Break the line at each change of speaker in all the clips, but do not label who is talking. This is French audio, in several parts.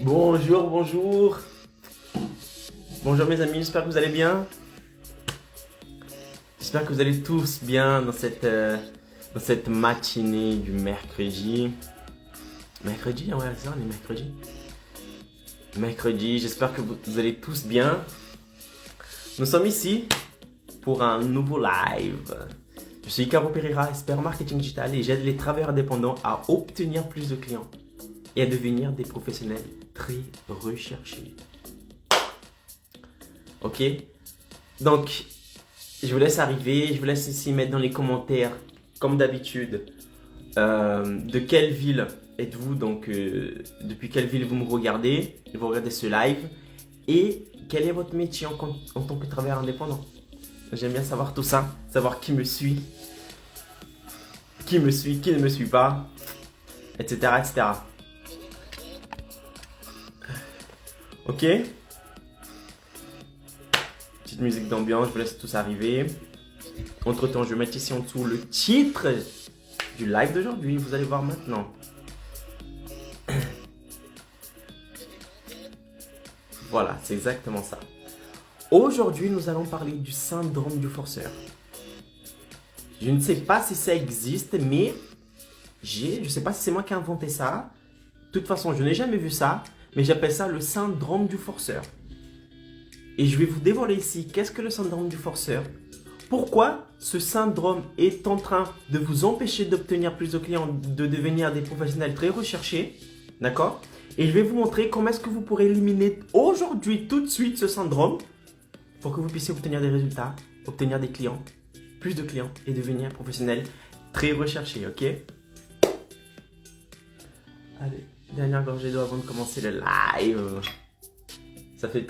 Bonjour, bonjour. Bonjour mes amis, j'espère que vous allez bien. J'espère que vous allez tous bien dans cette matinée du mercredi. Mercredi, ouais, c'est ça, on est mercredi. Mercredi, j'espère que vous allez tous bien. Nous sommes ici pour un nouveau live. Je suis Caro Pereira, expert marketing digital et j'aide les travailleurs indépendants à obtenir plus de clients et à devenir des professionnels très recherchés. Ok? Donc, je vous laisse arriver, je vous laisse ici mettre dans les commentaires, comme d'habitude, de quelle ville êtes-vous, donc depuis quelle ville vous me regardez, vous regardez ce live, et quel est votre métier en tant que travailleur indépendant. J'aime bien savoir tout ça, savoir qui me suit, qui ne me suit pas, etc. etc. Ok? Petite musique d'ambiance, je vous laisse tous arriver. Entre temps, je vais mettre ici en dessous le titre du live d'aujourd'hui. Vous allez voir maintenant. Voilà, c'est exactement ça. Aujourd'hui, nous allons parler du syndrome du forceur. Je ne sais pas si ça existe, mais je ne sais pas si c'est moi qui ai inventé ça. De toute façon, je n'ai jamais vu ça, mais j'appelle ça le syndrome du forceur. Et je vais vous dévoiler ici qu'est-ce que le syndrome du forceur. Pourquoi ce syndrome est en train de vous empêcher d'obtenir plus de clients, de devenir des professionnels très recherchés, d'accord? Et je vais vous montrer comment est-ce que vous pourrez éliminer aujourd'hui, tout de suite, ce syndrome pour que vous puissiez obtenir des résultats, obtenir des clients, plus de clients et devenir professionnel très recherché, ok? Allez, dernière gorgée d'eau avant de commencer le live. Ça fait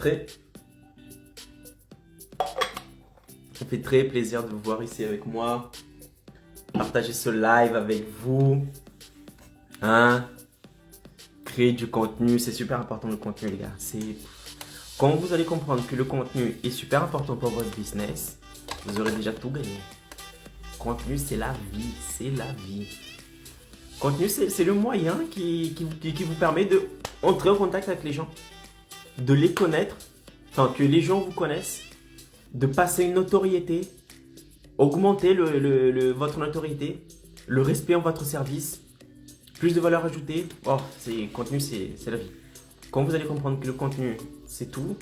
très plaisir de vous voir ici avec moi. Partager ce live avec vous. Hein? Créer du contenu, c'est super important le contenu les gars. Quand vous allez comprendre que le contenu est super important pour votre business, vous aurez déjà tout gagné. Contenu c'est la vie, c'est la vie. Contenu c'est le moyen qui vous permet de entrer en contact avec les gens. De les connaître, enfin que les gens vous connaissent. De passer une notoriété, augmenter votre notoriété, le respect en votre service, plus de valeur ajoutée. Oh, contenu, c'est la vie. Quand vous allez comprendre que le contenu, c'est tout,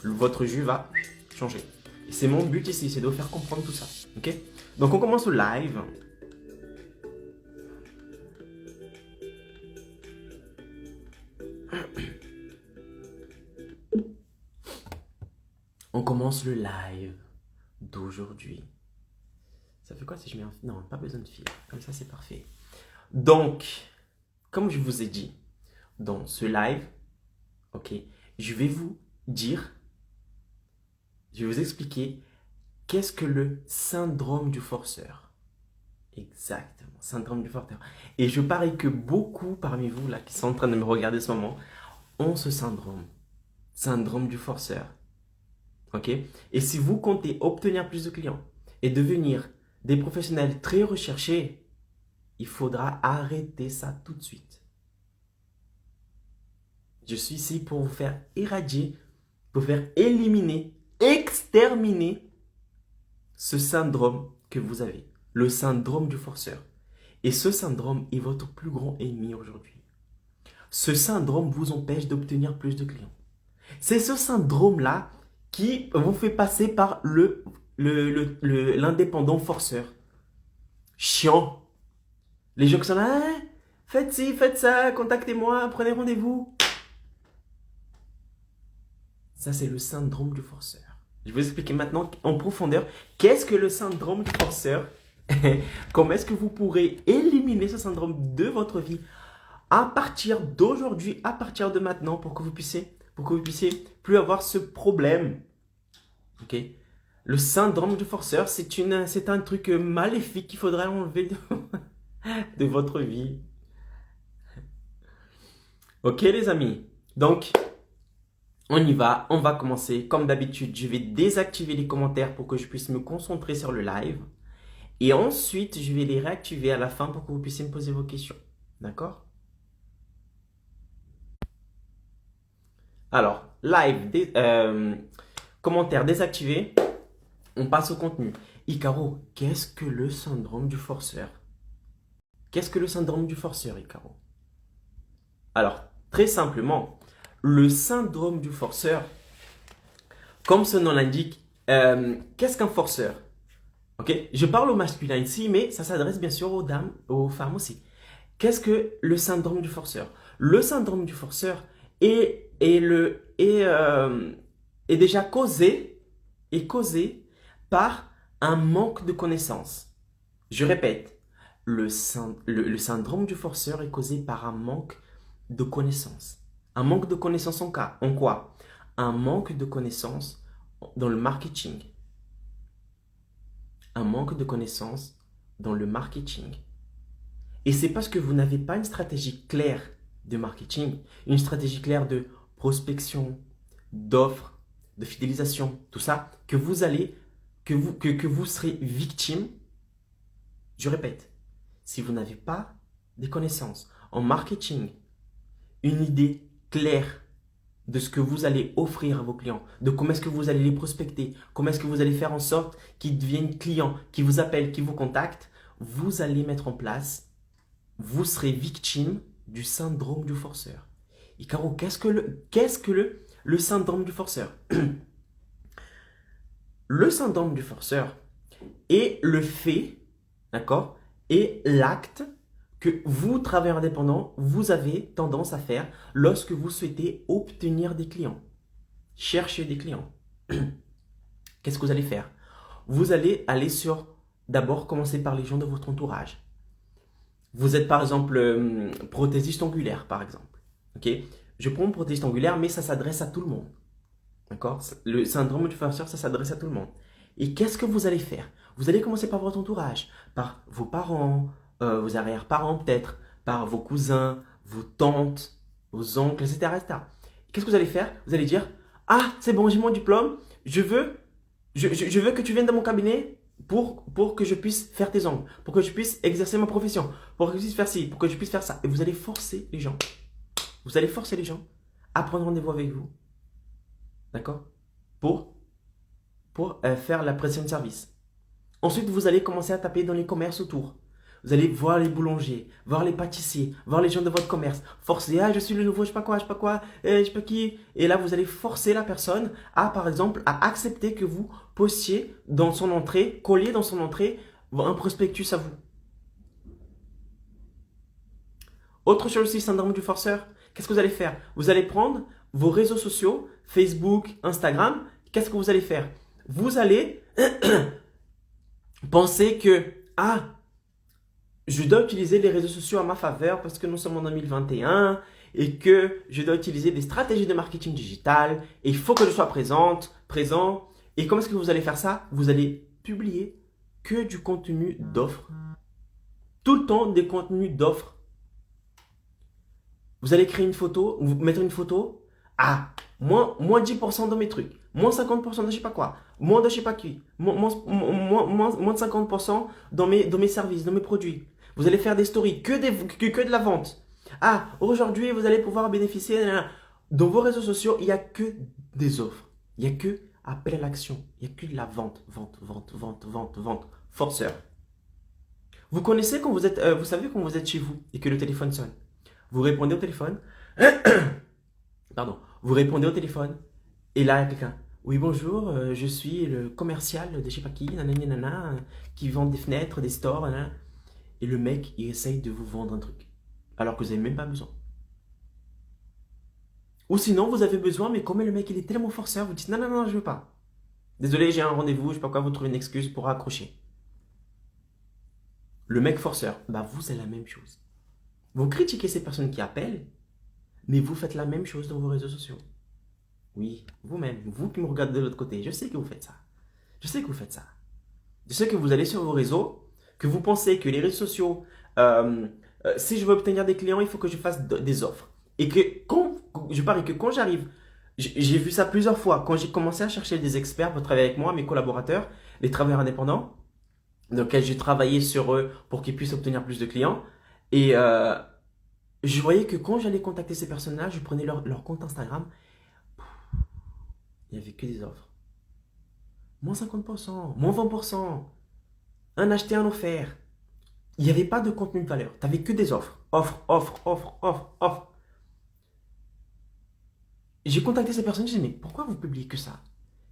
votre jus va changer. Et c'est mon but ici, c'est de vous faire comprendre tout ça. Ok? Donc, on commence le live. On commence le live d'aujourd'hui. Ça fait quoi si je mets un... Non, pas besoin de fil. Comme ça, c'est parfait. Donc, comme je vous ai dit, dans ce live, ok, je vais vous expliquer qu'est-ce que le syndrome du forceur. Exactement, syndrome du forceur. Et je parie que beaucoup parmi vous, là, qui sont en train de me regarder en ce moment, ont ce syndrome du forceur. Ok? Et si vous comptez obtenir plus de clients et devenir des professionnels très recherchés, il faudra arrêter ça tout de suite. Je suis ici pour vous faire éradier, pour vous faire éliminer, exterminer ce syndrome que vous avez, le syndrome du forceur. Et ce syndrome est votre plus grand ennemi aujourd'hui. Ce syndrome vous empêche d'obtenir plus de clients. C'est ce syndrome-là qui vous fait passer par l'indépendant forceur. Chiant. Les gens qui sont là, ah, faites ci, faites ça, contactez-moi, prenez rendez-vous. Ça, c'est le syndrome du forceur. Je vais vous expliquer maintenant en profondeur qu'est-ce que le syndrome du forceur. Comment est-ce que vous pourrez éliminer ce syndrome de votre vie à partir d'aujourd'hui, à partir de maintenant, pour que vous puissiez plus avoir ce problème. Ok? Le syndrome du forceur, c'est un truc maléfique qu'il faudrait enlever de votre vie. Ok les amis? Donc, on y va, on va commencer. Comme d'habitude, je vais désactiver les commentaires pour que je puisse me concentrer sur le live. Et ensuite, je vais les réactiver à la fin pour que vous puissiez me poser vos questions. D'accord? Alors, live, commentaires désactivés. On passe au contenu. Icaro, qu'est-ce que le syndrome du forceur? Qu'est-ce que le syndrome du forceur, Icaro? Alors, très simplement, le syndrome du forceur, comme son nom l'indique, qu'est-ce qu'un forceur? Ok, je parle au masculin ici, mais ça s'adresse bien sûr aux dames, aux femmes aussi. Qu'est-ce que le syndrome du forceur? Le syndrome du forceur est déjà causé par un manque de connaissances. Je répète, le syndrome du forceur est causé par un manque de connaissances. Un manque de connaissances en quoi? Un manque de connaissances dans le marketing. Un manque de connaissances dans le marketing. Et c'est parce que vous n'avez pas une stratégie claire de marketing, une stratégie claire de prospection, d'offres, de fidélisation, tout ça, que vous serez victime. Je répète, si vous n'avez pas des connaissances en marketing, une idée claire de ce que vous allez offrir à vos clients, de comment est-ce que vous allez les prospecter, comment est-ce que vous allez faire en sorte qu'ils deviennent clients, qu'ils vous appellent, qu'ils vous contactent, vous allez mettre en place, vous serez victime du syndrome du forceur. Et Caro, qu'est-ce que le syndrome du forceur? Le syndrome du forceur est le fait, d'accord, et l'acte que vous, travailleurs indépendants, vous avez tendance à faire lorsque vous souhaitez obtenir des clients, chercher des clients. Qu'est-ce que vous allez faire? Vous allez aller d'abord commencer par les gens de votre entourage. Vous êtes par exemple prothésiste angulaire, par exemple. Ok? Je prends prothésiste angulaire, mais ça s'adresse à tout le monde. D'accord? Le syndrome du forceur, ça s'adresse à tout le monde. Et qu'est-ce que vous allez faire? Vous allez commencer par votre entourage, par vos parents, vos arrière-parents peut-être, par vos cousins, vos tantes, vos oncles, etc. etc. Qu'est-ce que vous allez faire? Vous allez dire, ah, c'est bon, j'ai mon diplôme, je veux que tu viennes dans mon cabinet pour que je puisse faire tes ongles, pour que je puisse exercer ma profession, pour que je puisse faire ci, pour que je puisse faire ça. Et vous allez forcer les gens. Vous allez forcer les gens à prendre rendez-vous avec vous. D'accord? Pour faire la prestation de service. Ensuite, vous allez commencer à taper dans les commerces autour. Vous allez voir les boulangers, voir les pâtissiers, voir les gens de votre commerce. Forcer, ah, je suis le nouveau, je sais pas quoi, je sais pas qui. Et là, vous allez forcer la personne à, par exemple, à accepter que vous postiez dans son entrée, colliez dans son entrée un prospectus à vous. Autre chose aussi, syndrome du forceur. Qu'est-ce que vous allez faire? Vous allez prendre vos réseaux sociaux, Facebook, Instagram. Qu'est-ce que vous allez faire? Vous allez penser que, ah, je dois utiliser les réseaux sociaux à ma faveur parce que nous sommes en 2021 et que je dois utiliser des stratégies de marketing digital et il faut que je sois présent. Et comment est-ce que vous allez faire ça? Vous allez publier que du contenu d'offres. Tout le temps des contenus d'offres. Vous allez créer une photo, vous mettre une photo. Ah, moins 10% dans mes trucs, moins 50% de je sais pas quoi, moins de je sais pas qui, moins de 50% dans mes services, dans mes produits. Vous allez faire des stories, que de la vente. Ah, aujourd'hui, vous allez pouvoir bénéficier. Dans vos réseaux sociaux, il n'y a que des offres. Il n'y a que appel à l'action. Il n'y a que de la vente. Vente. Forceur. Vous connaissez quand vous êtes, vous savez quand vous êtes chez vous et que le téléphone sonne. Vous répondez au téléphone. Pardon. Vous répondez au téléphone. Et là, il y a quelqu'un. Oui, bonjour, je suis le commercial de je sais pas qui, qui vend des fenêtres, des stores, nanana. Et le mec, il essaye de vous vendre un truc. Alors que vous n'avez même pas besoin. Ou sinon, vous avez besoin, mais comme le mec, il est tellement forceur, vous dites non, je veux pas. Désolé, j'ai un rendez-vous, je sais pas quoi, vous trouvez une excuse pour raccrocher. Le mec forceur, bah vous, c'est la même chose. Vous critiquez ces personnes qui appellent, mais vous faites la même chose dans vos réseaux sociaux. Oui, vous-même, vous qui me regardez de l'autre côté, je sais que vous faites ça. Je sais que vous faites ça. Je sais que vous allez sur vos réseaux, que vous pensez que les réseaux sociaux, si je veux obtenir des clients, il faut que je fasse des offres. Et que quand j'arrive, j'ai vu ça plusieurs fois, quand j'ai commencé à chercher des experts pour travailler avec moi, mes collaborateurs, les travailleurs indépendants, dans lesquels j'ai travaillé sur eux pour qu'ils puissent obtenir plus de clients. Et je voyais que quand j'allais contacter ces personnes-là, je prenais leur compte Instagram. Il n'y avait que des offres. Moins 50%, moins 20%, un acheté, un offert. Il n'y avait pas de contenu de valeur. Tu n'avais que des offres. Offres, offres, offres, offres, offres. J'ai contacté ces personnes, j'ai dit, mais pourquoi vous publiez que ça?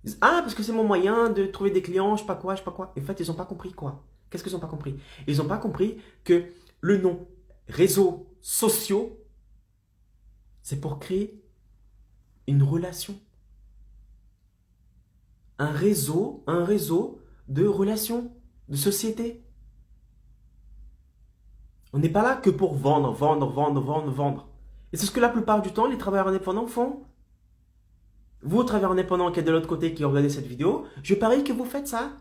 Ils disent, ah, parce que c'est mon moyen de trouver des clients, je sais pas quoi, je sais pas quoi. En fait, ils n'ont pas compris quoi. Qu'est-ce qu'ils n'ont pas compris? Ils n'ont pas compris que le nom réseaux sociaux, c'est pour créer une relation. Un réseau de relations, de société. On n'est pas là que pour vendre, vendre, vendre, vendre, vendre. Et c'est ce que la plupart du temps, les travailleurs indépendants font. Vous, travailleurs indépendants qui êtes de l'autre côté, qui regardez cette vidéo, je parie que vous faites ça.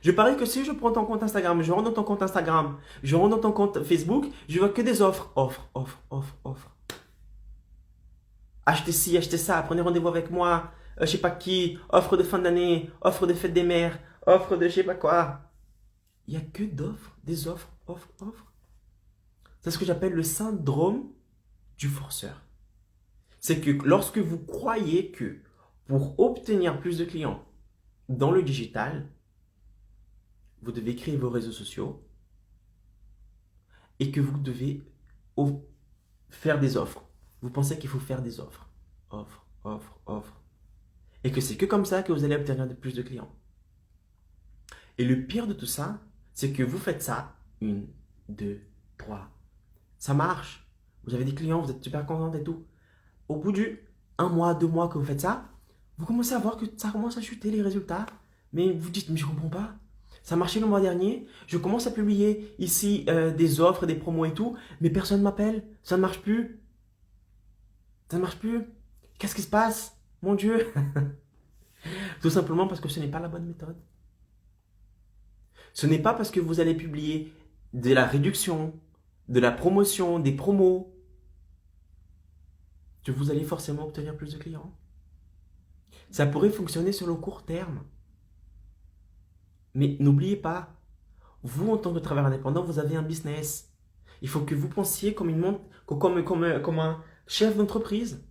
Je parie que si je prends ton compte Instagram, je rentre dans ton compte Instagram, je rentre dans ton compte Facebook, je vois que des offres. Offres, offres, offres, offres. Achetez ci, achetez ça, prenez rendez-vous avec moi, je sais pas qui, offre de fin d'année, offre de fête des mères, offre de je sais pas quoi. Il n'y a que d'offres, des offres, offres, offres. C'est ce que j'appelle le syndrome du forceur. C'est que lorsque vous croyez que pour obtenir plus de clients dans le digital, vous devez créer vos réseaux sociaux et que vous devez faire des offres. Vous pensez qu'il faut faire des offres. Offres, offres, offres. Et que c'est que comme ça que vous allez obtenir plus de clients. Et le pire de tout ça, c'est que vous faites ça. 1, 2, 3. Ça marche. Vous avez des clients, vous êtes super contente et tout. Au bout du 1 mois, 2 mois que vous faites ça, vous commencez à voir que ça commence à chuter les résultats. Mais vous dites, mais je ne comprends pas. Ça marchait le mois dernier. Je commence à publier ici des offres, des promos et tout. Mais personne ne m'appelle. Ça ne marche plus. Ça ne marche plus. Qu'est-ce qui se passe? Mon Dieu. Tout simplement parce que ce n'est pas la bonne méthode. Ce n'est pas parce que vous allez publier de la réduction, de la promotion, des promos, que vous allez forcément obtenir plus de clients. Ça pourrait fonctionner sur le court terme. Mais n'oubliez pas, vous en tant que travailleur indépendant, vous avez un business. Il faut que vous pensiez comme un chef d'entreprise.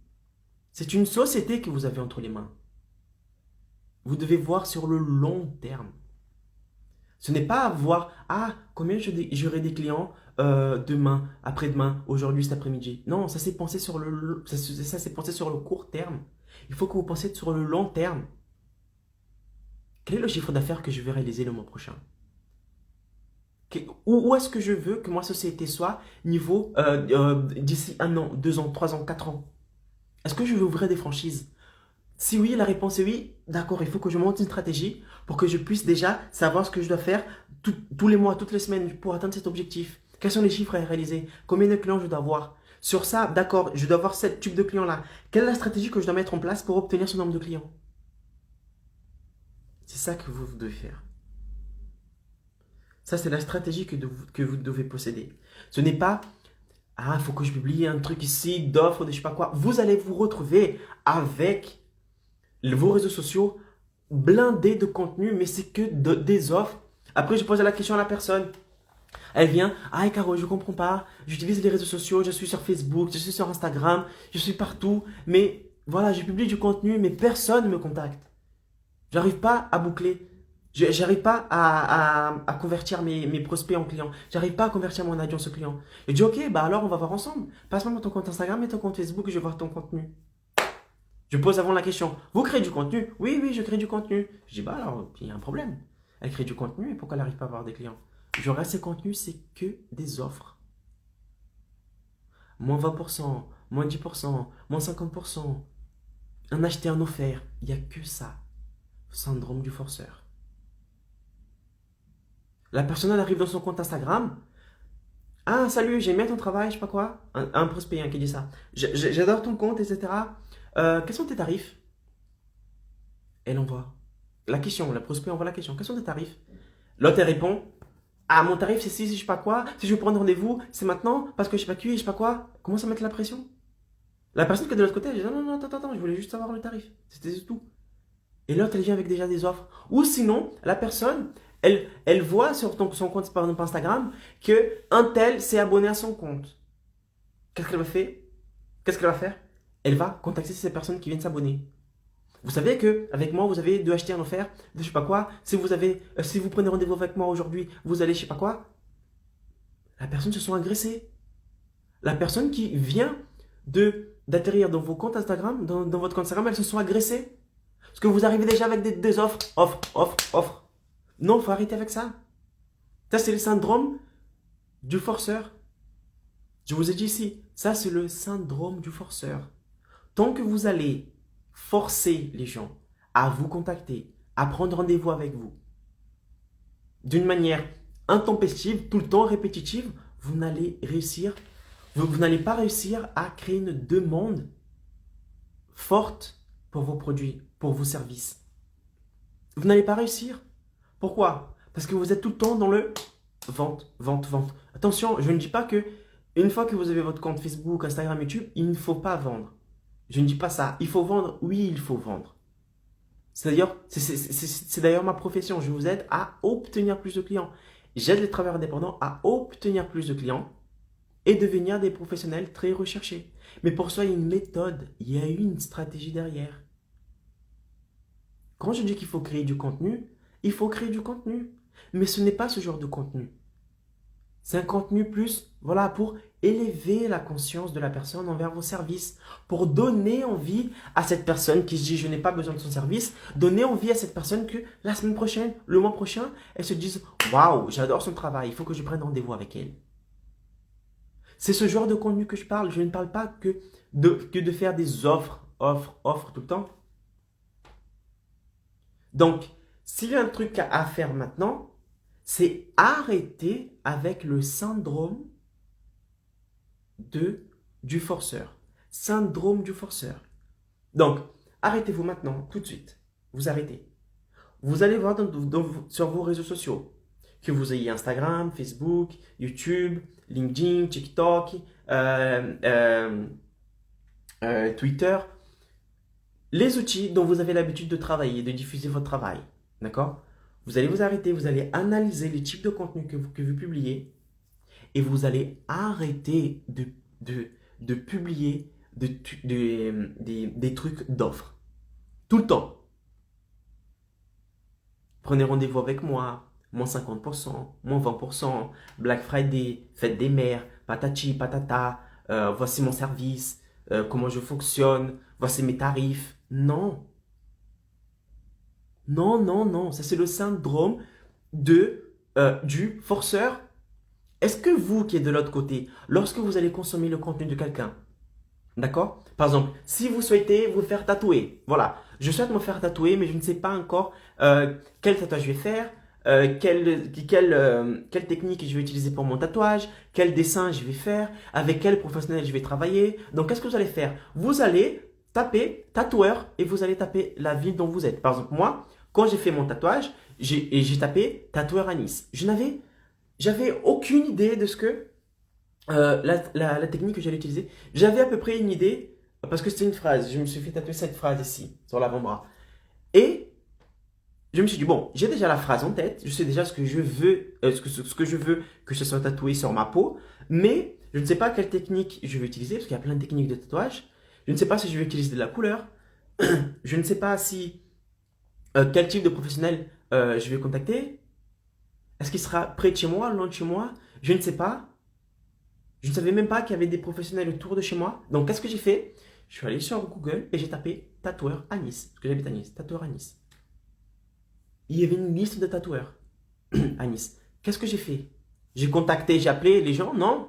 C'est une société que vous avez entre les mains. Vous devez voir sur le long terme. Ce n'est pas voir, ah, combien j'aurai des clients demain, après-demain, aujourd'hui, cet après-midi. Non, ça s'est pensé sur ça s'est pensé sur le court terme. Il faut que vous pensiez sur le long terme. Quel est le chiffre d'affaires que je vais réaliser le mois prochain? Où est-ce que je veux que ma société soit niveau d'ici 1 an, 2 ans, 3 ans, 4 ans? Est-ce que je veux ouvrir des franchises? Si oui, la réponse est oui, d'accord, il faut que je monte une stratégie pour que je puisse déjà savoir ce que je dois faire tous les mois, toutes les semaines pour atteindre cet objectif. Quels sont les chiffres à réaliser? Combien de clients je dois avoir? Sur ça, d'accord, je dois avoir ce type de clients-là. Quelle est la stratégie que je dois mettre en place pour obtenir ce nombre de clients? C'est ça que vous devez faire. Ça, c'est la stratégie que vous devez posséder. Ce n'est pas, ah, il faut que je publie un truc ici, d'offres, de je sais pas quoi. Vous allez vous retrouver avec vos réseaux sociaux blindés de contenu, mais c'est que des offres. Après, je pose la question à la personne. Elle vient, ah Caro, je comprends pas, j'utilise les réseaux sociaux, je suis sur Facebook, je suis sur Instagram, je suis partout, mais voilà, je publie du contenu, mais personne ne me contacte. J'arrive pas à boucler. J'arrive pas à convertir mes prospects en clients. J'arrive pas à convertir mon audience en client. Je dis, ok, bah alors on va voir ensemble. Passe-moi ton compte Instagram et ton compte Facebook et je vais voir ton contenu. Je pose avant la question, vous créez du contenu? Oui, oui, je crée du contenu. Je dis, bah alors, il y a un problème. Elle crée du contenu et pourquoi elle n'arrive pas à avoir des clients? J'aurai ces contenus, c'est que des offres. Moins 20%, moins 10%, moins 50%. Un acheté, un offert. Il n'y a que ça. Syndrome du forceur. La personne, elle arrive dans son compte Instagram. Ah, salut, j'aime bien ton travail, je sais pas quoi. Un prospect qui dit ça. J'adore ton compte, etc. Quels sont tes tarifs? Elle envoie la question, le prospect envoie la question. Quels sont tes tarifs? L'autre, elle répond, ah, mon tarif, c'est si je sais pas quoi. Si je veux prendre rendez-vous, c'est maintenant, parce que je sais pas qui, je sais pas quoi. Commence à mettre la pression. La personne qui est de l'autre côté, elle dit, non, non, attends, je voulais juste savoir le tarif. C'était tout. Et l'autre, elle vient avec déjà des offres. Ou sinon, la personne, elle voit sur son compte, par exemple Instagram, qu'un tel s'est abonné à son compte. Qu'est-ce qu'elle va faire? Elle va contacter ces personnes qui viennent s'abonner. Vous savez qu'avec moi, vous avez de acheter un offert, de je sais pas quoi. Si vous prenez rendez-vous avec moi aujourd'hui, vous allez je sais pas quoi. La personne se sent agressée. La personne qui vient d'atterrir dans vos comptes Instagram, dans votre compte Instagram, elles se sont agressées. Parce que vous arrivez déjà avec des offres, offres. Non, il faut arrêter avec ça. Ça, c'est le syndrome du forceur. Je vous ai dit ici, ça, c'est le syndrome du forceur. Tant que vous allez forcer les gens à vous contacter, à prendre rendez-vous avec vous, d'une manière intempestive, tout le temps répétitive, vous n'allez pas réussir à créer une demande forte pour vos produits, pour vos services. Vous n'allez pas réussir. Pourquoi? Parce que vous êtes tout le temps dans le vente. Attention, je ne dis pas que une fois que vous avez votre compte Facebook, Instagram, YouTube, il ne faut pas vendre. Je ne dis pas ça. Il faut vendre. Oui, il faut vendre. C'est d'ailleurs ma profession. Je vous aide à obtenir plus de clients. J'aide les travailleurs indépendants à obtenir plus de clients et devenir des professionnels très recherchés. Mais pour ça, il y a une méthode, il y a une stratégie derrière. Quand je dis qu'il faut créer du contenu, il faut créer du contenu. Mais ce n'est pas ce genre de contenu. C'est un contenu plus, voilà, pour élever la conscience de la personne envers vos services, pour donner envie à cette personne qui se dit je n'ai pas besoin de son service, donner envie à cette personne que la semaine prochaine, le mois prochain, elle se dise waouh, j'adore son travail, il faut que je prenne rendez-vous avec elle. C'est ce genre de contenu que je parle. Je ne parle pas que de faire des offres tout le temps. Donc, s'il y a un truc à faire maintenant, c'est arrêter avec le syndrome du forceur. Syndrome du forceur. Donc, arrêtez-vous maintenant, tout de suite. Vous arrêtez. Vous allez voir sur vos réseaux sociaux, que vous ayez Instagram, Facebook, YouTube, LinkedIn, TikTok, Twitter, les outils dont vous avez l'habitude de travailler, de diffuser votre travail. D'accord? Vous allez vous arrêter, vous allez analyser les types de contenu que vous publiez et vous allez arrêter de publier des trucs d'offres. Tout le temps. Prenez rendez-vous avec moi, moins 50%, moins 20%, Black Friday, fête des mères, patati, patata, voici mon service, comment je fonctionne, voici mes tarifs. Non. Non. Ça, c'est le syndrome du forceur. Est-ce que vous qui êtes de l'autre côté, lorsque vous allez consommer le contenu de quelqu'un, d'accord? Par exemple, si vous souhaitez vous faire tatouer, voilà, je souhaite me faire tatouer, mais je ne sais pas encore quel tatouage je vais faire, quelle technique je vais utiliser pour mon tatouage, quel dessin je vais faire, avec quel professionnel je vais travailler. Donc, qu'est-ce que vous allez faire? Vous allez taper tatoueur et vous allez taper la ville dont vous êtes. Par exemple, moi, quand j'ai fait mon tatouage, j'ai tapé tatoueur à Nice. J'avais aucune idée de ce que la technique que j'allais utiliser. J'avais à peu près une idée parce que c'était une phrase. Je me suis fait tatouer cette phrase ici, sur l'avant-bras. Et je me suis dit, bon, j'ai déjà la phrase en tête. Je sais déjà ce que je veux, ce que je veux que ce soit tatoué sur ma peau. Mais je ne sais pas quelle technique je vais utiliser parce qu'il y a plein de techniques de tatouage. Je ne sais pas si je vais utiliser de la couleur. Je ne sais pas si quel type de professionnel je vais contacter. Est-ce qu'il sera près de chez moi, loin de chez moi? Je ne sais pas. Je ne savais même pas qu'il y avait des professionnels autour de chez moi. Donc, qu'est-ce que j'ai fait? Je suis allé sur Google et j'ai tapé tatoueur à Nice. Parce que j'habite à Nice. Tatoueur à Nice. Il y avait une liste de tatoueurs à Nice. Qu'est-ce que j'ai fait? J'ai contacté, j'ai appelé les gens? Non.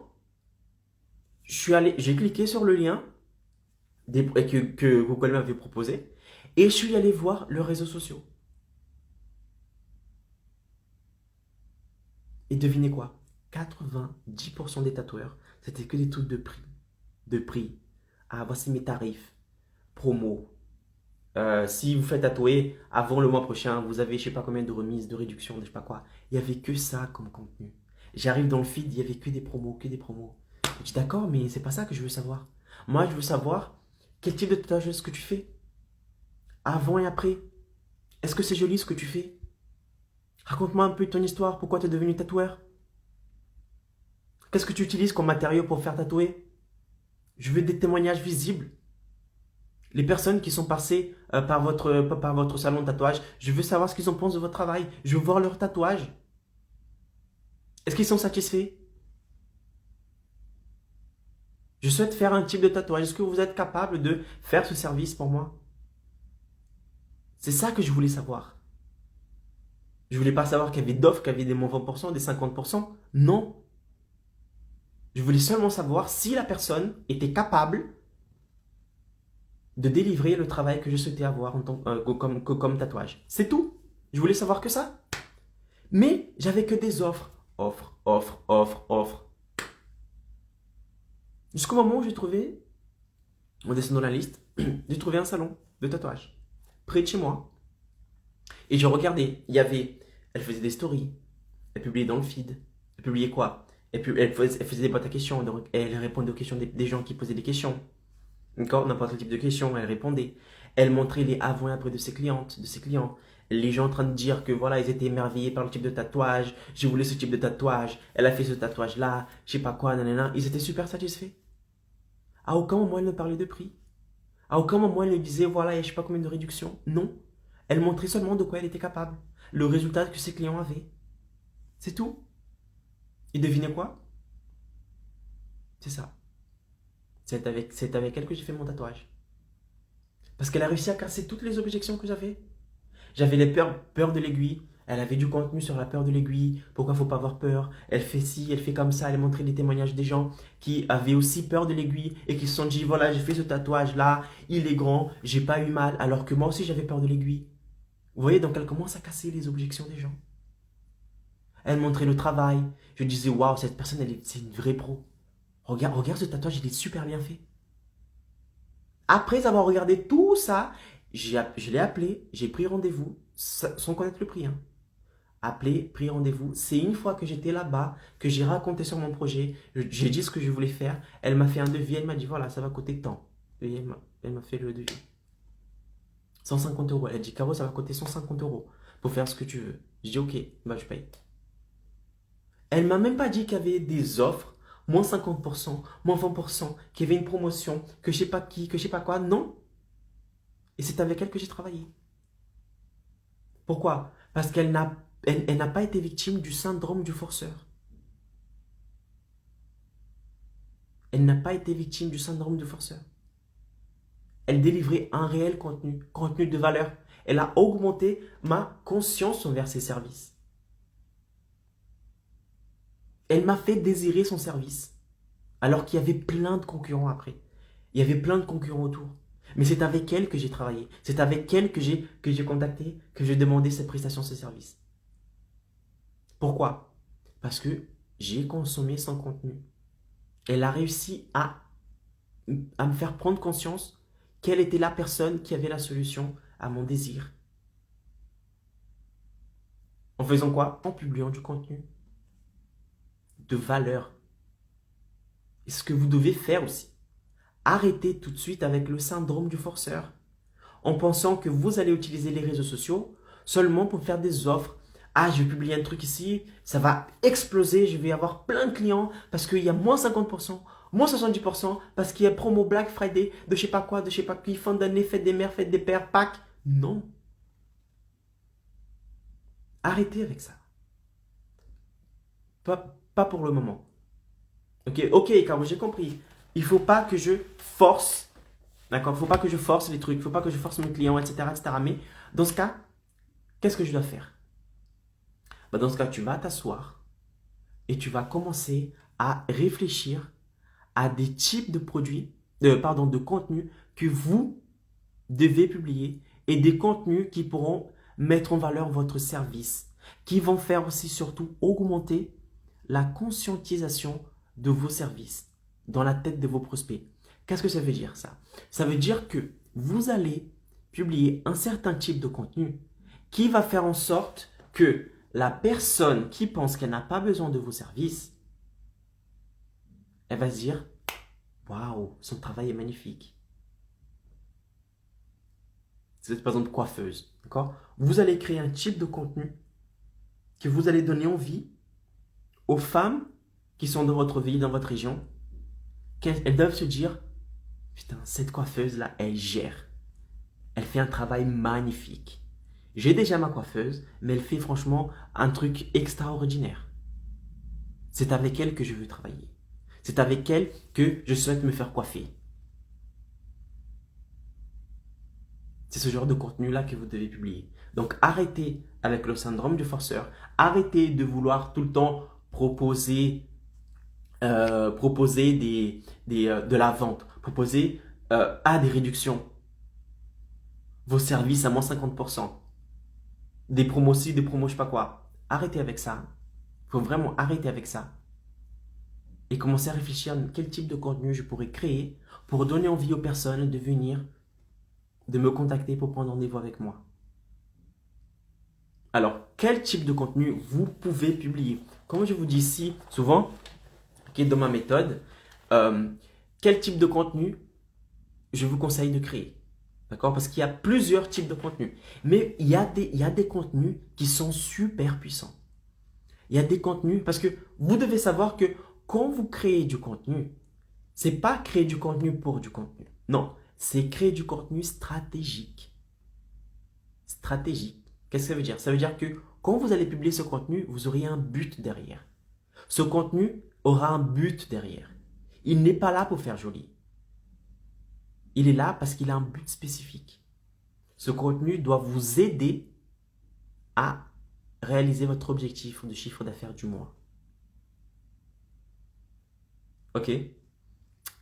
J'ai cliqué sur le lien que Google m'avait proposé et je suis allé voir leurs réseaux sociaux. Et devinez quoi? 90% des tatoueurs, c'était que des trucs de prix. De prix. Ah, voici mes tarifs. Promo. Si vous faites tatouer avant le mois prochain, vous avez je sais pas combien de remises, de réductions, de je sais pas quoi. Il n'y avait que ça comme contenu. J'arrive dans le feed, il n'y avait que des promos, que des promos. Je dis d'accord, mais c'est pas ça que je veux savoir. Moi, je veux savoir quel type de tatouage est-ce que tu fais? Avant et après. Est-ce que c'est joli ce que tu fais? Raconte-moi un peu ton histoire, pourquoi tu es devenu tatoueur? Qu'est-ce que tu utilises comme matériau pour faire tatouer? Je veux des témoignages visibles. Les personnes qui sont passées par votre salon de tatouage, je veux savoir ce qu'ils en pensent de votre travail. Je veux voir leur tatouage. Est-ce qu'ils sont satisfaits? Je souhaite faire un type de tatouage. Est-ce que vous êtes capable de faire ce service pour moi? C'est ça que je voulais savoir. Je voulais pas savoir qu'il y avait d'offres, qu'il y avait des moins 20%, des 50%. Non. Je voulais seulement savoir si la personne était capable de délivrer le travail que je souhaitais avoir comme tatouage. C'est tout. Je voulais savoir que ça. Mais j'avais que des offres. Offres, offres, offres, offres. Jusqu'au moment où j'ai trouvé, en descendant la liste, j'ai trouvé un salon de tatouage près de chez moi. Et je regardais, elle faisait des stories, elle publiait dans le feed. Elle publiait quoi? Elle faisait des boîtes à questions, donc elle répondait aux questions des gens qui posaient des questions. D'accord? N'importe quel type de questions, elle répondait. Elle montrait les avant et après de ses clientes, de ses clients. Les gens en train de dire que voilà, ils étaient émerveillés par le type de tatouage. J'ai voulu ce type de tatouage. Elle a fait ce tatouage-là. Je sais pas quoi, nanana. Ils étaient super satisfaits. À aucun moment elle ne parlait de prix. À aucun moment elle ne disait voilà, il y a je sais pas combien de réduction. Non. Elle montrait seulement de quoi elle était capable. Le résultat que ses clients avaient. C'est tout. Et devinez quoi? C'est ça. C'est avec elle que j'ai fait mon tatouage. Parce qu'elle a réussi à casser toutes les objections que j'avais. J'avais les peurs de l'aiguille. Elle avait du contenu sur la peur de l'aiguille. Pourquoi faut pas avoir peur? Elle fait ci, elle fait comme ça. Elle montrait des témoignages des gens qui avaient aussi peur de l'aiguille et qui se sont dit voilà, j'ai fait ce tatouage là, il est grand, j'ai pas eu mal, alors que moi aussi j'avais peur de l'aiguille. Vous voyez, donc elle commence à casser les objections des gens. Elle montrait le travail. Je disais waouh, cette personne, c'est une vraie pro. Regarde ce tatouage, il est super bien fait. Après avoir regardé tout ça, je l'ai appelé, j'ai pris rendez-vous, sans connaître le prix. Hein. Appelé, pris rendez-vous. C'est une fois que j'étais là-bas, que j'ai raconté sur mon projet, j'ai dit ce que je voulais faire. Elle m'a fait un devis, elle m'a dit voilà, ça va coûter tant. Et elle m'a fait le devis. 150 euros. Elle a dit Caro, ça va coûter 150 euros pour faire ce que tu veux. Je dis ok, bah je paye. Elle m'a même pas dit qu'il y avait des offres, moins 50%, moins 20%, qu'il y avait une promotion, que je sais pas qui, que je sais pas quoi. Non. Et c'est avec elle que j'ai travaillé. Pourquoi? Parce qu'elle n'a pas été victime du syndrome du forceur. Elle n'a pas été victime du syndrome du forceur. Elle délivrait un réel contenu, contenu de valeur. Elle a augmenté ma conscience envers ses services. Elle m'a fait désirer son service. Alors qu'il y avait plein de concurrents après. Il y avait plein de concurrents autour. Mais c'est avec elle que j'ai travaillé. C'est avec elle que j'ai contacté, que j'ai demandé cette prestation, ce service. Pourquoi? Parce que j'ai consommé son contenu. Elle a réussi à me faire prendre conscience quelle était la personne qui avait la solution à mon désir. En faisant quoi? En publiant du contenu de valeur. Et ce que vous devez faire aussi. Arrêtez tout de suite avec le syndrome du forceur. En pensant que vous allez utiliser les réseaux sociaux seulement pour faire des offres. Ah, je vais publier un truc ici, ça va exploser, je vais avoir plein de clients parce qu'il y a moins 50%, moins 70%, parce qu'il y a promo Black Friday, de je sais pas quoi, de je sais pas qui, fin d'année, fête des mères, fête des pères, Pâques. Non. Arrêtez avec ça. Pas pour le moment. Ok, Caro, j'ai compris. Il faut pas que je force, d'accord? Il faut pas que je force les trucs, il faut pas que je force mes clients, etc., etc. Mais dans ce cas, qu'est-ce que je dois faire? Bah, dans ce cas, tu vas t'asseoir et tu vas commencer à réfléchir à des types de produits, de contenus que vous devez publier et des contenus qui pourront mettre en valeur votre service, qui vont faire aussi surtout augmenter la conscientisation de vos services dans la tête de vos prospects. Qu'est-ce que ça veut dire ça? Ça veut dire que vous allez publier un certain type de contenu qui va faire en sorte que la personne qui pense qu'elle n'a pas besoin de vos services, elle va se dire waouh, son travail est magnifique. Si vous êtes par exemple coiffeuse, d'accord? Vous allez créer un type de contenu que vous allez donner envie aux femmes qui sont dans votre ville, dans votre région, qu'elles doivent se dire Putain, cette coiffeuse-là, elle gère. Elle fait un travail magnifique. J'ai déjà ma coiffeuse, mais elle fait franchement un truc extraordinaire. C'est avec elle que je veux travailler. C'est avec elle que je souhaite me faire coiffer. C'est ce genre de contenu-là que vous devez publier. Donc arrêtez avec le syndrome du forceur. Arrêtez de vouloir tout le temps proposer, de la vente. Proposer des réductions. Vos services à moins 50%. Des promos-ci, des promos je sais pas quoi. Arrêtez avec ça. Il faut vraiment arrêter avec ça. Et commencer à réfléchir à quel type de contenu je pourrais créer pour donner envie aux personnes de venir, de me contacter pour prendre rendez-vous avec moi. Alors, quel type de contenu vous pouvez publier? Comme je vous dis ici souvent, qui est dans ma méthode, quel type de contenu je vous conseille de créer? D'accord? Parce qu'il y a plusieurs types de contenus. Mais il y a des contenus qui sont super puissants. Il y a des contenus, parce que vous devez savoir que quand vous créez du contenu, c'est pas créer du contenu pour du contenu. Non, c'est créer du contenu stratégique. Stratégique. Qu'est-ce que ça veut dire? Ça veut dire que quand vous allez publier ce contenu, vous aurez un but derrière. Ce contenu aura un but derrière. Il n'est pas là pour faire joli. Il est là parce qu'il a un but spécifique. Ce contenu doit vous aider à réaliser votre objectif de chiffre d'affaires du mois. Ok?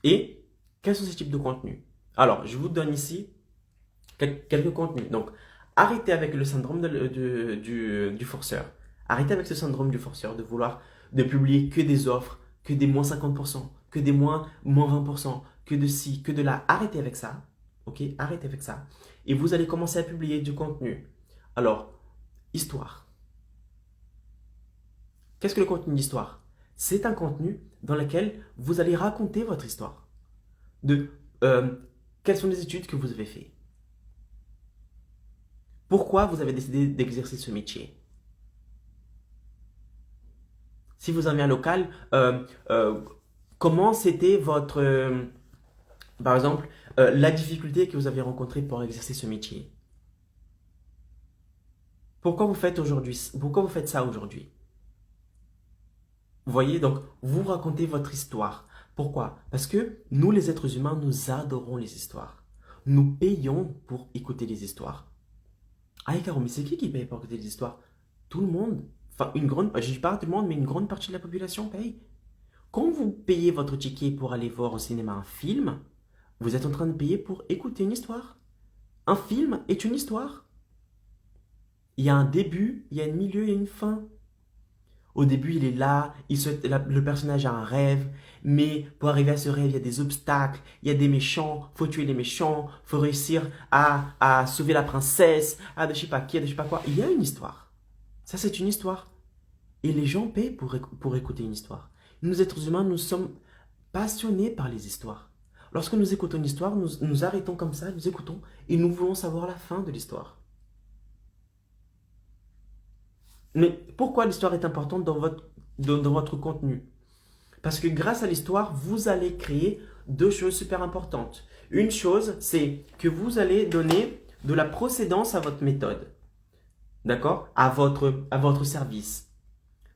Et quels sont ces types de contenus? Alors, je vous donne ici quelques contenus. Donc, arrêtez avec le syndrome du forceur. Arrêtez avec ce syndrome du forceur de publier que des offres, que des moins 50%, que des moins 20%, que de ci, que de là. Arrêtez avec ça. Ok? Arrêtez avec ça. Et vous allez commencer à publier du contenu. Alors, histoire. Qu'est-ce que le contenu d'histoire? C'est un contenu dans lequel vous allez raconter votre histoire. Quelles sont les études que vous avez faites? Pourquoi vous avez décidé d'exercer ce métier? Si vous avez un local, comment c'était par exemple, la difficulté que vous avez rencontrée pour exercer ce métier? Pourquoi vous faites ça aujourd'hui? Vous voyez, donc vous racontez votre histoire. Pourquoi? Parce que nous, les êtres humains, nous adorons les histoires. Nous payons pour écouter les histoires. Ah, Caro, mais c'est qui paye pour écouter les histoires? Tout le monde. Enfin, je dis pas tout le monde, mais une grande partie de la population paye. Quand vous payez votre ticket pour aller voir au cinéma un film, vous êtes en train de payer pour écouter une histoire. Un film est une histoire. Il y a un début, il y a un milieu, il y a une fin. Au début, il est là, le personnage a un rêve, mais pour arriver à ce rêve, il y a des obstacles, il y a des méchants, faut tuer les méchants, faut réussir à sauver la princesse, de je sais pas qui, de je sais pas quoi. Il y a une histoire. Ça, c'est une histoire. Et les gens paient pour écouter une histoire. Nous, êtres humains, nous sommes passionnés par les histoires. Lorsque nous écoutons une histoire, nous arrêtons comme ça, nous écoutons, et nous voulons savoir la fin de l'histoire. Mais pourquoi l'histoire est importante dans votre contenu? Parce que grâce à l'histoire, vous allez créer deux choses super importantes. Une chose, c'est que vous allez donner de la procédance à votre méthode. D'accord? À votre service.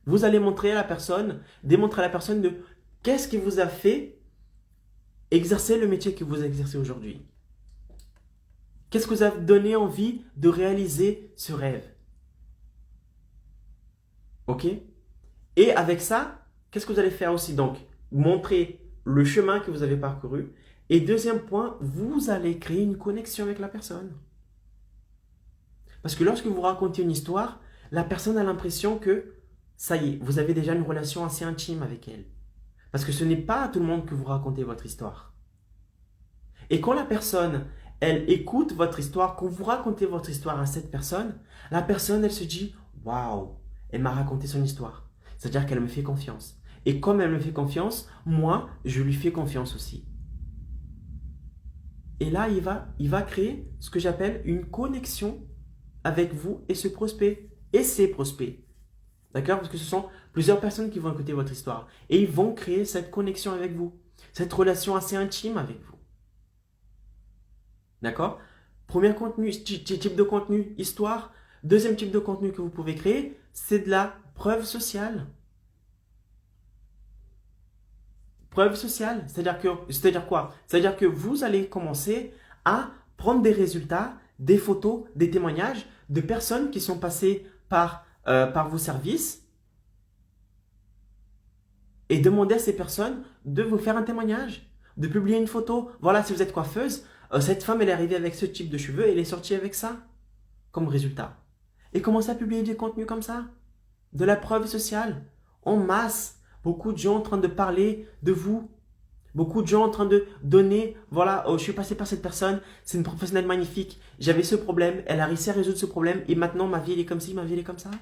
Vous allez démontrer à la personne de qu'est-ce qui vous a fait exercer le métier que vous exercez aujourd'hui. Qu'est-ce que vous a donné envie de réaliser ce rêve? Ok? Et avec ça, qu'est-ce que vous allez faire aussi? Donc, montrer le chemin que vous avez parcouru. Et deuxième point, vous allez créer une connexion avec la personne. Parce que lorsque vous racontez une histoire, la personne a l'impression que, ça y est, vous avez déjà une relation assez intime avec elle. Parce que ce n'est pas à tout le monde que vous racontez votre histoire. Et quand la personne, elle écoute votre histoire, quand vous racontez votre histoire à cette personne, la personne, elle se dit, waouh, elle m'a raconté son histoire. C'est-à-dire qu'elle me fait confiance. Et comme elle me fait confiance, moi, je lui fais confiance aussi. Et là, il va créer ce que j'appelle une connexion avec vous et ce prospect et ses prospects. D'accord? Parce que ce sont plusieurs personnes qui vont écouter votre histoire. Et ils vont créer cette connexion avec vous. Cette relation assez intime avec vous. D'accord? Premier contenu, type de contenu, histoire. Deuxième type de contenu que vous pouvez créer, c'est de la preuve sociale. Preuve sociale, c'est-à-dire quoi? C'est-à-dire que vous allez commencer à prendre des résultats, des photos, des témoignages de personnes qui sont passées par vos services et demander à ces personnes de vous faire un témoignage, de publier une photo. Voilà, si vous êtes coiffeuse, cette femme, elle est arrivée avec ce type de cheveux et elle est sortie avec ça comme résultat. Et commencez à publier du contenu comme ça, de la preuve sociale, en masse. Beaucoup de gens en train de parler de vous. Beaucoup de gens en train de donner, voilà, oh, je suis passé par cette personne, c'est une professionnelle magnifique, j'avais ce problème, elle a réussi à résoudre ce problème et maintenant ma vie elle est comme ci, ma vie elle est comme ça.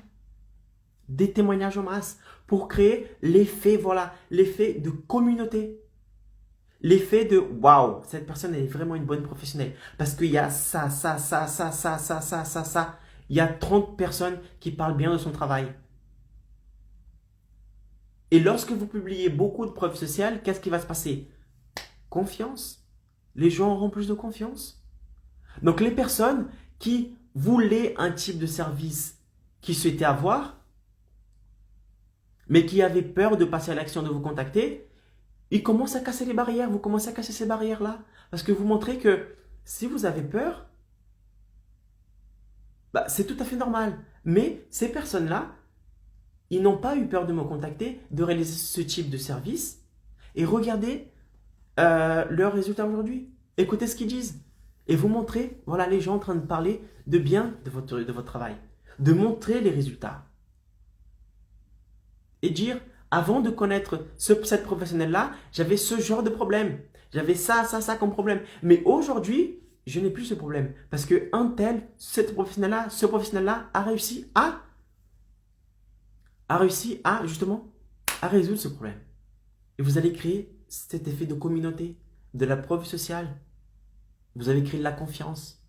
Des témoignages en masse pour créer l'effet, voilà, l'effet de communauté. L'effet de waouh, cette personne elle est vraiment une bonne professionnelle parce qu'il y a ça. Il y a 30 personnes qui parlent bien de son travail. Et lorsque vous publiez beaucoup de preuves sociales, qu'est-ce qui va se passer? Confiance. Les gens auront plus de confiance. Donc les personnes qui voulaient un type de service qu'ils souhaitaient avoir, mais qui avaient peur de passer à l'action de vous contacter, ils commencent à casser les barrières. Vous commencez à casser ces barrières-là. Parce que vous montrez que si vous avez peur, bah, c'est tout à fait normal. Mais ces personnes-là, ils n'ont pas eu peur de me contacter, de réaliser ce type de service. Et regardez leurs résultats aujourd'hui. Écoutez ce qu'ils disent. Et vous montrez, voilà, les gens en train de parler de bien de votre travail. De montrer les résultats. Et dire, avant de connaître cette professionnelle-là, j'avais ce genre de problème. J'avais ça comme problème. Mais aujourd'hui, je n'ai plus ce problème. Parce que un tel, ce professionnel-là a réussi justement, à résoudre ce problème. Et vous allez créer cet effet de communauté, de la preuve sociale. Vous avez créé de la confiance.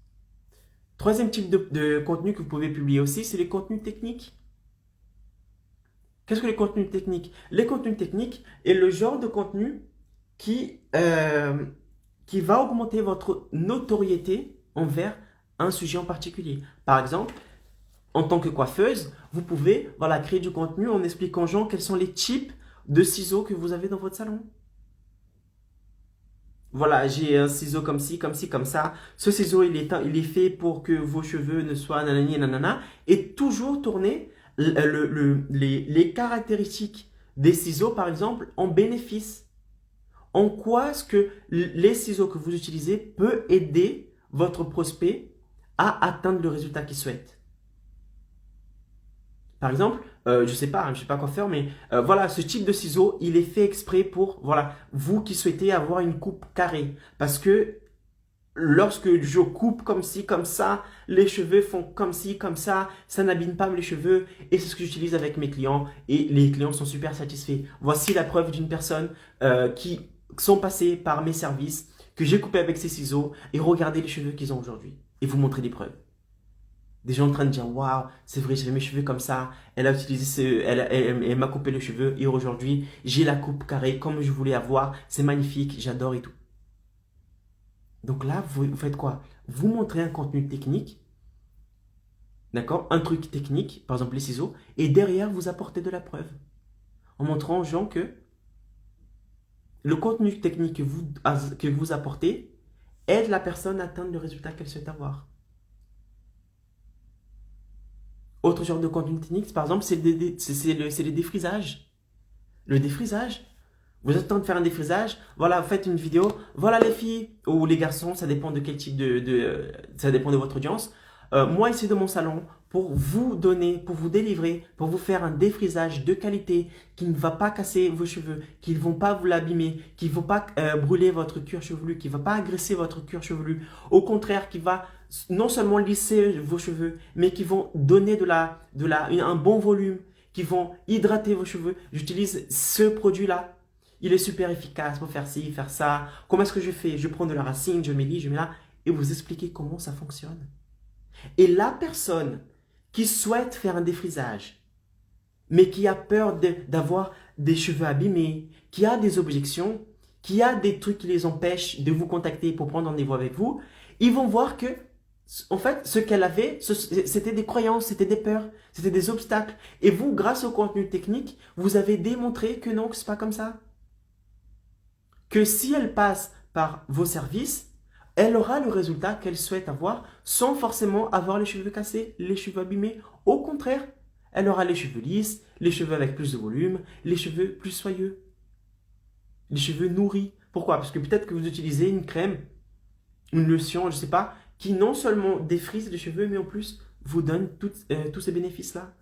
Troisième type de contenu que vous pouvez publier aussi, c'est les contenus techniques. Qu'est-ce que les contenus techniques? Les contenus techniques est le genre de contenu qui va augmenter votre notoriété envers un sujet en particulier. Par exemple, en tant que coiffeuse, vous pouvez créer du contenu en expliquant aux gens quels sont les types de ciseaux que vous avez dans votre salon. Voilà, j'ai un ciseau comme ci, comme ci, comme ça. Ce ciseau, il est fait pour que vos cheveux ne soient nanani nanana. Et toujours tourner les caractéristiques des ciseaux, par exemple, en bénéfice. En quoi est-ce que les ciseaux que vous utilisez peut aider votre prospect à atteindre le résultat qu'il souhaite. Par exemple, je sais pas quoi faire, mais voilà, ce type de ciseau, il est fait exprès pour, voilà, vous qui souhaitez avoir une coupe carrée. Parce que lorsque je coupe comme ci, comme ça, les cheveux font comme ci, comme ça n'abîme pas les cheveux et c'est ce que j'utilise avec mes clients et les clients sont super satisfaits. Voici la preuve d'une personne qui sont passés par mes services, que j'ai coupé avec ces ciseaux et regardez les cheveux qu'ils ont aujourd'hui et vous montrer des preuves. Des gens en train de dire waouh, c'est vrai, j'avais mes cheveux comme ça, elle a utilisé elle m'a coupé les cheveux et aujourd'hui j'ai la coupe carrée comme je voulais avoir, c'est magnifique, j'adore et tout. Donc là, vous faites quoi? Vous montrez un contenu technique, d'accord? Un truc technique, par exemple les ciseaux, et derrière vous apportez de la preuve en montrant aux gens que le contenu technique que vous apportez aide la personne à atteindre le résultat qu'elle souhaite avoir. Autre genre de contenu technique, par exemple, c'est les défrisages. Le défrisage, vous êtes en train de faire un défrisage, voilà, vous faites une vidéo, voilà les filles ou les garçons, ça dépend de quel type ça dépend de votre audience. Moi ici de mon salon, pour vous donner, pour vous délivrer, pour vous faire un défrisage de qualité qui ne va pas casser vos cheveux, qui ne vont pas vous l'abîmer, qui ne vont pas brûler votre cuir chevelu, qui ne va pas agresser votre cuir chevelu, au contraire qui va non seulement lisser vos cheveux, mais qui vont donner un bon volume, qui vont hydrater vos cheveux. J'utilise ce produit-là. Il est super efficace pour faire ci, faire ça. Comment est-ce que je fais? Je prends de la racine, je mets là, et vous expliquez comment ça fonctionne. Et la personne qui souhaite faire un défrisage, mais qui a peur d'avoir des cheveux abîmés, qui a des objections, qui a des trucs qui les empêchent de vous contacter pour prendre rendez-vous avec vous, Ils vont voir que, en fait, ce qu'elle avait, c'était des croyances, c'était des peurs, c'était des obstacles. Et vous, grâce au contenu technique, vous avez démontré que non, que c'est pas comme ça. Que si elle passe par vos services, elle aura le résultat qu'elle souhaite avoir sans forcément avoir les cheveux cassés, les cheveux abîmés. Au contraire, elle aura les cheveux lisses, les cheveux avec plus de volume, les cheveux plus soyeux, les cheveux nourris. Pourquoi? Parce que peut-être que vous utilisez une crème, une lotion, je ne sais pas, qui non seulement défrise les cheveux, mais en plus vous donne tous ces bénéfices-là.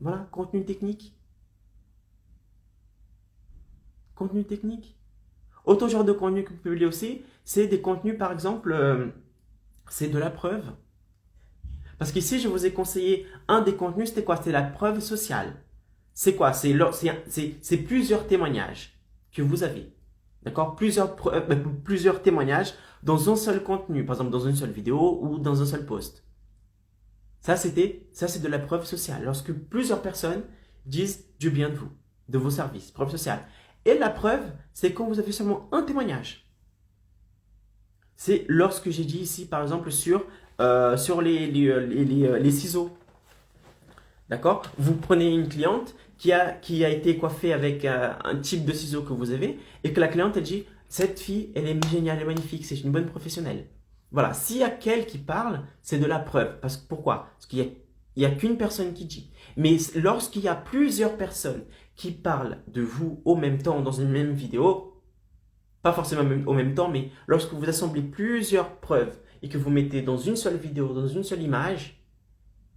Voilà, contenu technique. Contenu technique. Autre genre de contenu que vous publiez aussi, c'est des contenus, par exemple, c'est de la preuve. Parce qu'ici, je vous ai conseillé un des contenus, c'était quoi? C'était la preuve sociale. C'est quoi? C'est plusieurs témoignages que vous avez. D'accord? Plusieurs témoignages dans un seul contenu, par exemple dans une seule vidéo ou dans un seul post. Ça, c'est de la preuve sociale. Lorsque plusieurs personnes disent du bien de vous, de vos services, preuve sociale. Et la preuve, c'est quand vous avez seulement un témoignage. C'est lorsque j'ai dit ici, par exemple, sur les ciseaux. D'accord? Vous prenez une cliente qui a été coiffée avec un type de ciseaux que vous avez et que la cliente, elle dit, cette fille, elle est géniale, elle est magnifique, c'est une bonne professionnelle. Voilà, s'il y a qu'elle qui parle, c'est de la preuve. Pourquoi? Parce qu'il n'y a qu'une personne qui dit. Mais lorsqu'il y a plusieurs personnes qui parlent de vous au même temps dans une même vidéo, pas forcément au même temps, mais lorsque vous assemblez plusieurs preuves et que vous mettez dans une seule vidéo, dans une seule image,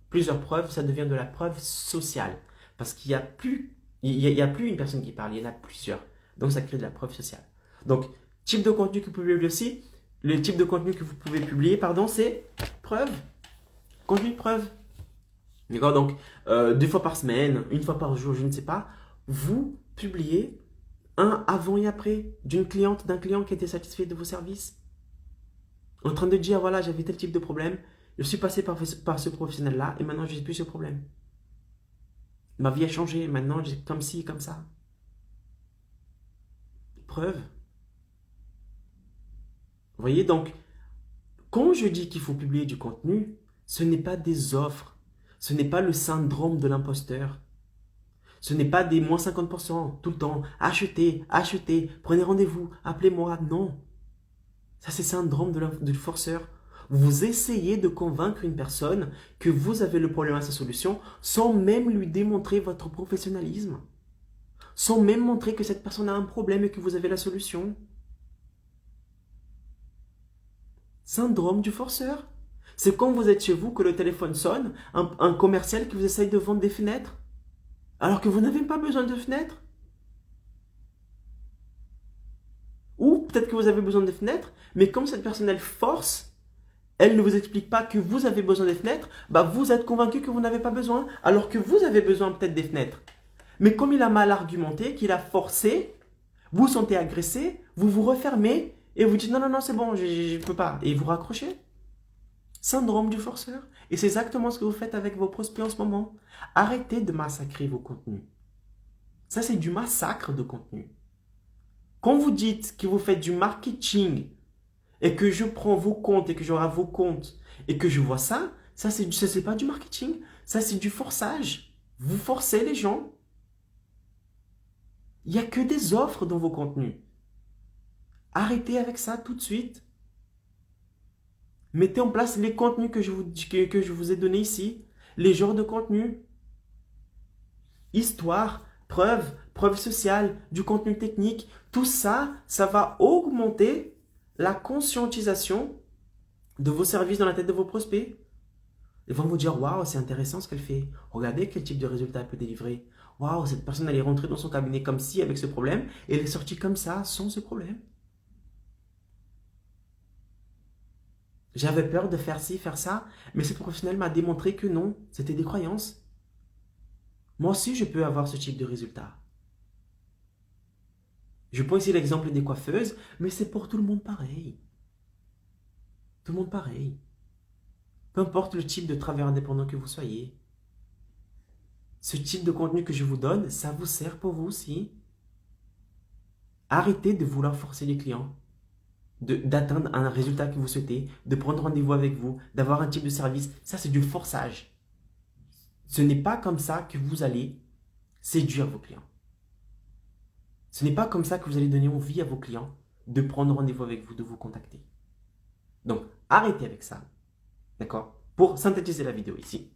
plusieurs preuves, ça devient de la preuve sociale. Parce qu'il n'y a plus, une personne qui parle, il y en a plusieurs. Donc ça crée de la preuve sociale. Donc, type de contenu que vous pouvez publier aussi, le type de contenu que vous pouvez publier, c'est preuve. Contenu de preuve. D'accord? Donc, 2 fois par semaine, 1 fois par jour, je ne sais pas, vous publiez un avant et après d'une cliente, d'un client qui était satisfait de vos services. En train de dire, voilà, j'avais tel type de problème, je suis passé par ce professionnel-là et maintenant je n'ai plus ce problème. Ma vie a changé, maintenant j'ai comme ci, comme ça. Preuve. Vous voyez, donc, quand je dis qu'il faut publier du contenu, ce n'est pas des offres, ce n'est pas le syndrome de l'imposteur. Ce n'est pas des moins 50% tout le temps. Achetez, achetez, prenez rendez-vous, appelez-moi. Non. Ça, c'est syndrome du forceur. Vous essayez de convaincre une personne que vous avez le problème à sa solution sans même lui démontrer votre professionnalisme. Sans même montrer que cette personne a un problème et que vous avez la solution. Syndrome du forceur. C'est quand vous êtes chez vous que le téléphone sonne, un commercial qui vous essaye de vendre des fenêtres. Alors que vous n'avez pas besoin de fenêtres. Ou peut-être que vous avez besoin de fenêtres, mais comme cette personne, elle force, elle ne vous explique pas que vous avez besoin des fenêtres, bah vous êtes convaincu que vous n'avez pas besoin, alors que vous avez besoin peut-être des fenêtres. Mais comme il a mal argumenté, qu'il a forcé, vous vous sentez agressé, vous vous refermez et vous dites non, non, non, c'est bon, je ne peux pas. Et vous raccrochez. Syndrome du forceur. Et c'est exactement ce que vous faites avec vos prospects en ce moment. Arrêtez de massacrer vos contenus. Ça, c'est du massacre de contenu. Quand vous dites que vous faites du marketing et que je prends vos comptes et que j'aurai vos comptes et que je vois ça, ça c'est pas du marketing, ça c'est du forçage. Vous forcez les gens. Il n'y a que des offres dans vos contenus. Arrêtez avec ça tout de suite. Mettez en place les contenus que je vous ai donnés ici, les genres de contenus. Histoire, preuve sociale, du contenu technique, tout ça, ça va augmenter la conscientisation de vos services dans la tête de vos prospects. Ils vont vous dire, waouh, c'est intéressant ce qu'elle fait. Regardez quel type de résultat elle peut délivrer. Waouh, cette personne, elle est rentrée dans son cabinet comme ci avec ce problème et elle est sortie comme ça sans ce problème. J'avais peur de faire ci, faire ça, mais ce professionnel m'a démontré que non, c'était des croyances. Moi aussi, je peux avoir ce type de résultat. Je prends ici l'exemple des coiffeuses, mais c'est pour tout le monde pareil. Tout le monde pareil. Peu importe le type de travailleur indépendant que vous soyez. Ce type de contenu que je vous donne, ça vous sert pour vous aussi. Arrêtez de vouloir forcer les clients. d'atteindre un résultat que vous souhaitez, de prendre rendez-vous avec vous, d'avoir un type de service. Ça, c'est du forçage. Ce n'est pas comme ça que vous allez séduire vos clients. Ce n'est pas comme ça que vous allez donner envie à vos clients de prendre rendez-vous avec vous, de vous contacter. Donc, arrêtez avec ça. D'accord? Pour synthétiser la vidéo ici,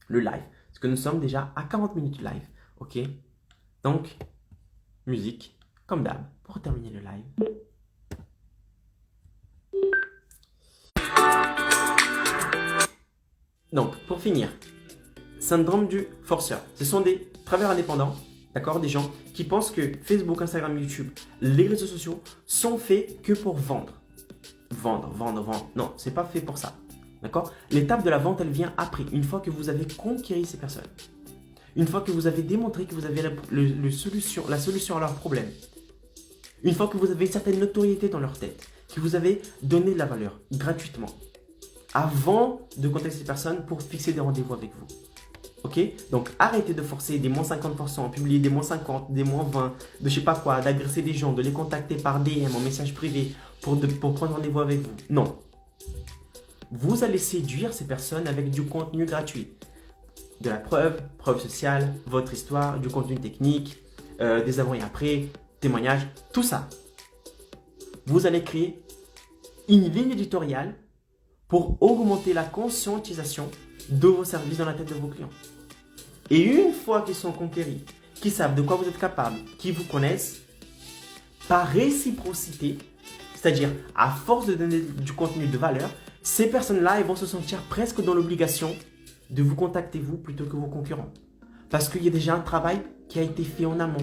le live, parce que nous sommes déjà à 40 minutes de live. Ok? Donc, musique, comme d'hab, pour terminer le live. Donc, pour finir, syndrome du forceur. Ce sont des travailleurs indépendants, d'accord, des gens qui pensent que Facebook, Instagram, YouTube, les réseaux sociaux sont faits que pour vendre. Vendre. Non, c'est pas fait pour ça. D'accord? L'étape de la vente, elle vient après, une fois que vous avez conquéri ces personnes. Une fois que vous avez démontré que vous avez la solution à leurs problèmes. Une fois que vous avez une certaine notoriété dans leur tête, que vous avez donné de la valeur gratuitement. Avant de contacter ces personnes pour fixer des rendez-vous avec vous. Ok? Donc arrêtez de forcer des moins 50%, publier des moins 50, des moins 20, de je sais pas quoi, d'agresser des gens, de les contacter par DM, en message privé pour prendre rendez-vous avec vous. Non. Vous allez séduire ces personnes avec du contenu gratuit. De la preuve sociale, votre histoire, du contenu technique, des avant et après, témoignages, tout ça. Vous allez créer une ligne éditoriale pour augmenter la conscientisation de vos services dans la tête de vos clients. Et une fois qu'ils sont conquéris, qu'ils savent de quoi vous êtes capable, qu'ils vous connaissent, par réciprocité, c'est-à-dire à force de donner du contenu de valeur, ces personnes-là vont se sentir presque dans l'obligation de vous contacter vous plutôt que vos concurrents. Parce qu'il y a déjà un travail qui a été fait en amont.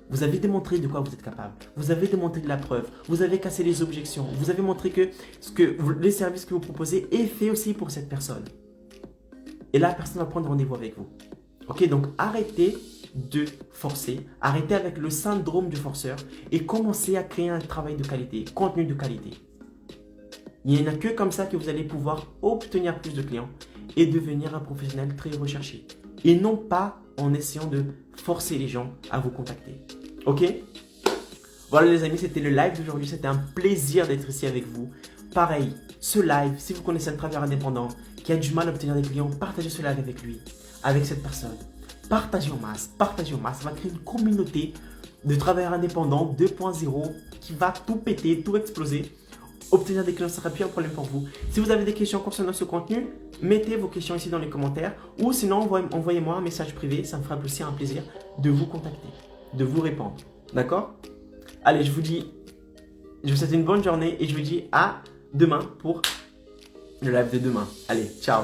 Vous avez démontré de quoi vous êtes capable. Vous avez démontré de la preuve. Vous avez cassé les objections. Vous avez montré que les services que vous proposez est fait aussi pour cette personne. Et la personne va prendre rendez-vous avec vous. Ok, donc arrêtez de forcer. Arrêtez avec le syndrome du forceur et commencez à créer un travail de qualité, contenu de qualité. Il n'y en a que comme ça que vous allez pouvoir obtenir plus de clients et devenir un professionnel très recherché. Et non pas en essayant de forcer les gens à vous contacter. Ok? Voilà les amis, c'était le live d'aujourd'hui. C'était un plaisir d'être ici avec vous. Pareil, ce live, si vous connaissez un travailleur indépendant qui a du mal à obtenir des clients, partagez ce live avec lui, avec cette personne. Partagez en masse, partagez en masse. Ça va créer une communauté de travailleurs indépendants 2.0 qui va tout péter, tout exploser. Obtenir des clients sera plus un problème pour vous. Si vous avez des questions concernant ce contenu, mettez vos questions ici dans les commentaires ou sinon envoyez-moi un message privé. Ça me fera aussi un plaisir de vous contacter, de vous répondre. D'accord? Allez, je vous souhaite une bonne journée et je vous dis à demain pour le live de demain. Allez, ciao!